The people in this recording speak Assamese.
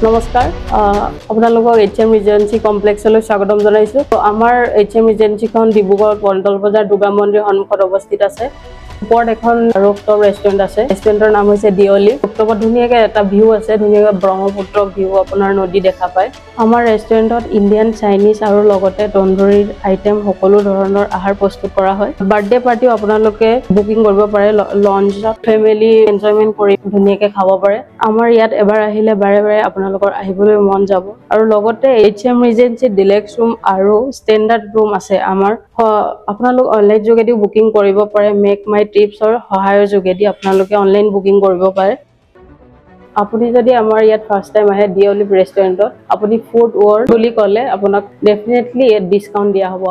নমস্কাৰ আপোনালোকক HM ৰিজেন্সি কমপ্লেক্সলৈ স্বাগতম জনাইছো আমাৰ HM ৰিজেন্সিখন ডিব্ৰুগড় পল্টন বজাৰ দুৰ্গা মন্দিৰ সন্মুখত অৱস্থিত আছে ওপৰত এখন ৰূফটপ ৰেষ্টুৰেণ্ট আছে ৰেষ্টুৰেণ্টৰ নাম হৈছে দিঅলি ৰূফটপত ধুনীয়াকৈ এটা ভিউ আছে ধুনীয়াকৈ ব্ৰহ্মপুত্ৰ ভিউ আপোনাৰ নদী দেখা পায় আমাৰ ৰেষ্টুৰেণ্টত ইণ্ডিয়ান চাইনিজ আৰু লগতে তন্দুৰী আইটেম সকলো ধৰণৰ আহাৰ প্ৰস্তুত কৰা হয় বাৰ্থডে পাৰ্টিও আপোনালোকে বুকিং কৰিব পাৰে লঞ্চত ফেমিলি এনজয়মেন্ট কৰি ধুনীয়াকৈ খাব পাৰে আমাৰ ইয়াত এবাৰ আহিলে বাৰে বাৰে আপোনালোকৰ আহিবলৈ মন যাব আৰু লগতে HM ৰিজেন্সি ডিলেক্স ৰুম আৰু ষ্টেণ্ডাৰ্ড ৰুম আছে আমাৰ আপোনালোক অনলাইন যোগেদি বুকিং কৰিব পাৰে মেক মাই ট্ৰিপছৰ সহায়ৰ যোগেদি আপোনালোকে অনলাইন বুকিং কৰিব পাৰে আপুনি যদি আমাৰ ইয়াত ফাৰ্ষ্ট টাইম আহে দিঅলি ৰেষ্টুৰেণ্টত আপুনি ফুড ৱৰ্ল্ড বুলি ক'লে আপোনাক ডেফিনেটলি ডিছকাউণ্ট দিয়া হ'ব